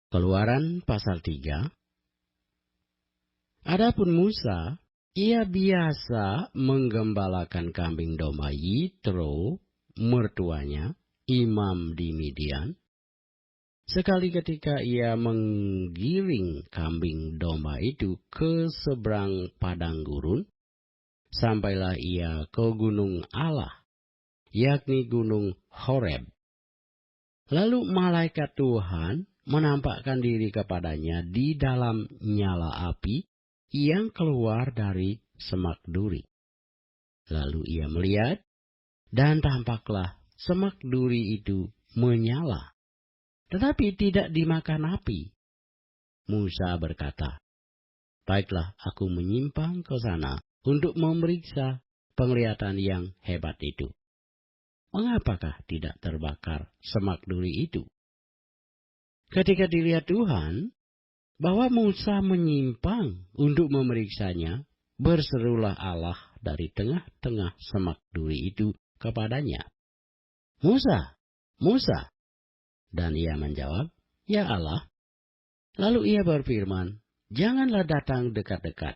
Keluaran pasal 3. Adapun Musa, ia biasa menggembalakan kambing domba Yitro, mertuanya, imam di Midian. Sekali ketika ia menggiring kambing domba itu ke seberang padang gurun, sampailah ia ke gunung Allah, yakni gunung Horeb. Lalu malaikat Tuhan menampakkan diri kepadanya di dalam nyala api yang keluar dari semak duri. Lalu ia melihat, dan tampaklah semak duri itu menyala, tetapi tidak dimakan api. Musa berkata, "Baiklah, aku menyimpang ke sana untuk memeriksa penglihatan yang hebat itu. Mengapakah tidak terbakar semak duri itu?" Ketika dilihat Tuhan bahwa Musa menyimpang untuk memeriksanya, berserulah Allah dari tengah-tengah semak duri itu kepadanya, "Musa, Musa." Dan ia menjawab, "Ya Allah." Lalu ia berfirman, "Janganlah datang dekat-dekat.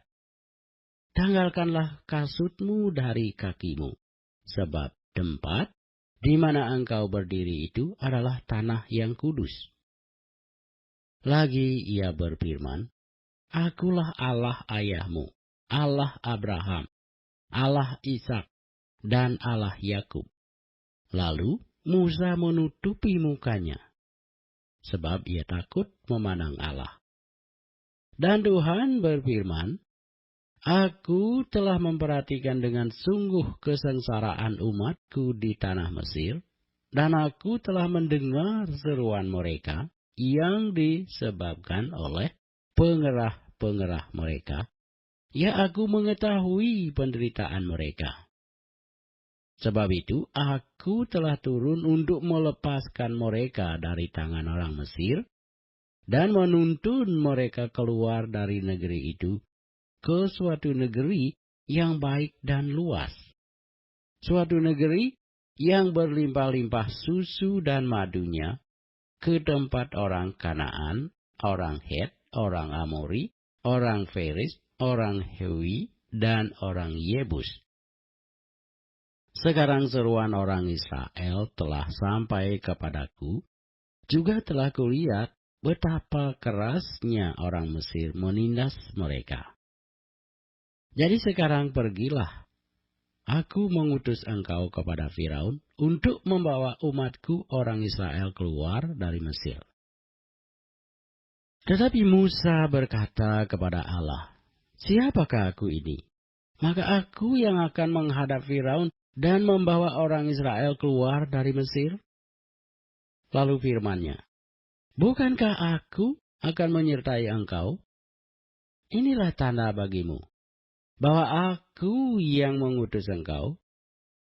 Tanggalkanlah kasutmu dari kakimu, sebab tempat di mana engkau berdiri itu adalah tanah yang kudus." Lagi ia berfirman, "Akulah Allah ayahmu, Allah Abraham, Allah Ishak, dan Allah Yakub." Lalu Musa menutupi mukanya, sebab ia takut memandang Allah. Dan Tuhan berfirman, "Aku telah memperhatikan dengan sungguh kesengsaraan umatku di tanah Mesir, dan aku telah mendengar seruan mereka yang disebabkan oleh pengerah-pengerah mereka. Ya, aku mengetahui penderitaan mereka. Sebab itu aku telah turun untuk melepaskan mereka dari tangan orang Mesir dan menuntun mereka keluar dari negeri itu ke suatu negeri yang baik dan luas, suatu negeri yang berlimpah-limpah susu dan madunya, ke tempat orang Kanaan, orang Het, orang Amori, orang Feris, orang Hewi, dan orang Yebus." Sekarang seruan orang Israel telah sampai kepadaku, juga telah kulihat betapa kerasnya orang Mesir menindas mereka. Jadi sekarang pergilah, aku mengutus engkau kepada Firaun untuk membawa umatku orang Israel keluar dari Mesir. Tetapi Musa berkata kepada Allah, "Siapakah aku ini? Maka aku yang akan menghadap Firaun dan membawa orang Israel keluar dari Mesir?" Lalu firman-Nya, "Bukankah aku akan menyertai engkau? Inilah tanda bagimu, bahwa aku yang mengutus engkau.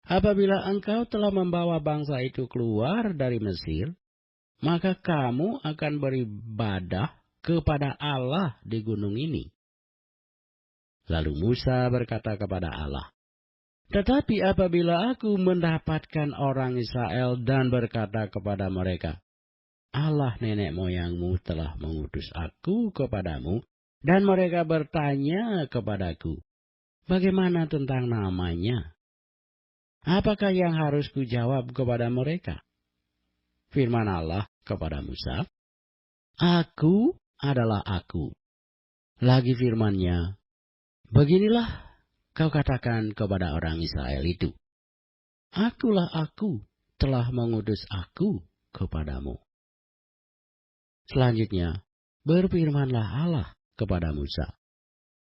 Apabila engkau telah membawa bangsa itu keluar dari Mesir, maka kamu akan beribadah kepada Allah di gunung ini." Lalu Musa berkata kepada Allah, "Tetapi apabila aku mendapatkan orang Israel dan berkata kepada mereka, 'Allah nenek moyangmu telah mengutus aku kepadamu,' dan mereka bertanya kepadaku, 'Bagaimana tentang namanya?' Apakah yang harus kujawab kepada mereka?" Firman Allah kepada Musa, "Aku adalah Aku." Lagi firman-Nya, "Beginilah kau katakan kepada orang Israel itu, Akulah Aku telah mengutus aku kepadamu." Selanjutnya, berfirmanlah Allah kepada Musa,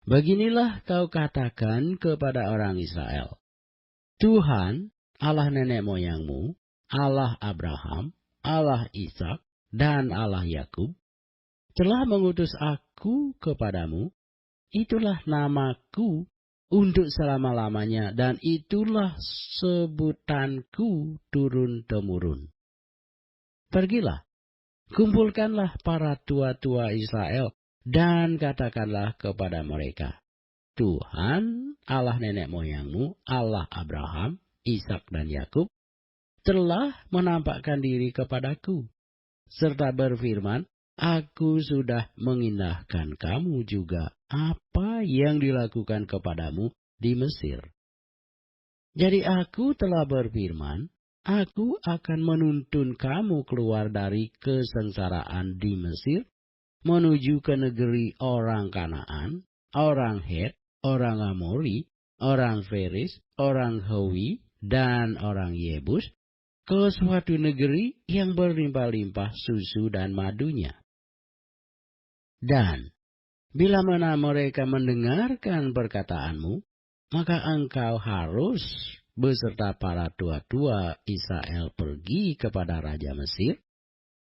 "Beginilah kau katakan kepada orang Israel, Tuhan, Allah nenek moyangmu, Allah Abraham, Allah Ishak, dan Allah Yakub, telah mengutus aku kepadamu. Itulah namaku untuk selama-lamanya, dan itulah sebutanku turun-temurun. Pergilah, kumpulkanlah para tua-tua Israel, dan katakanlah kepada mereka, Tuhan, Allah nenek moyangmu, Allah Abraham, Ishak, dan Yakub, telah menampakkan diri kepadaku, serta berfirman, aku sudah mengindahkan kamu juga apa yang dilakukan kepadamu di Mesir. Jadi aku telah berfirman, aku akan menuntun kamu keluar dari kesengsaraan di Mesir, menuju ke negeri orang Kanaan, orang Het, orang Amori, orang Feris, orang Hewi, dan orang Yebus, ke suatu negeri yang berlimpah-limpah susu dan madunya. Dan bila mana mereka mendengarkan perkataanmu, maka engkau harus beserta para tua-tua Israel pergi kepada Raja Mesir,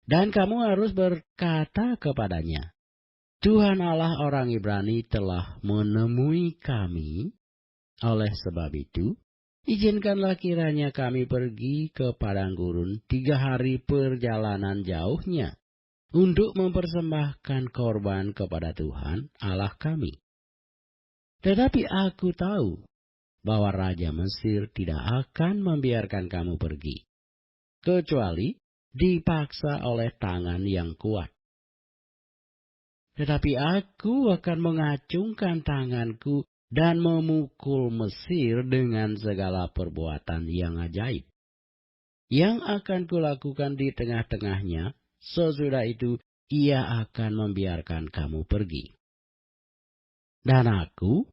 dan kamu harus berkata kepadanya, Tuhan Allah orang Ibrani telah menemui kami, oleh sebab itu, izinkanlah kiranya kami pergi ke padang gurun 3 hari perjalanan jauhnya, untuk mempersembahkan korban kepada Tuhan Allah kami. Tetapi aku tahu bahwa Raja Mesir tidak akan membiarkan kamu pergi, kecuali dipaksa oleh tangan yang kuat. Tetapi aku akan mengacungkan tanganku dan memukul Mesir dengan segala perbuatan yang ajaib, yang akan kulakukan di tengah-tengahnya. Sesudah itu ia akan membiarkan kamu pergi. Dan aku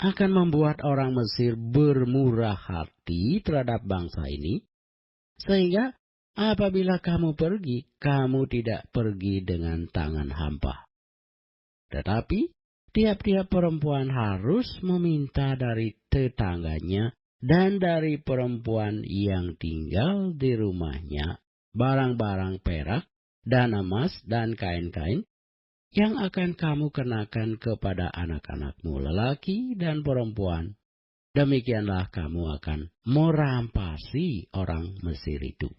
akan membuat orang Mesir bermurah hati terhadap bangsa ini, sehingga apabila kamu pergi, kamu tidak pergi dengan tangan hampa. Tetapi tiap-tiap perempuan harus meminta dari tetangganya dan dari perempuan yang tinggal di rumahnya barang-barang perak dan emas dan kain-kain yang akan kamu kenakan kepada anak-anakmu lelaki dan perempuan. Demikianlah kamu akan merampasi orang Mesir itu.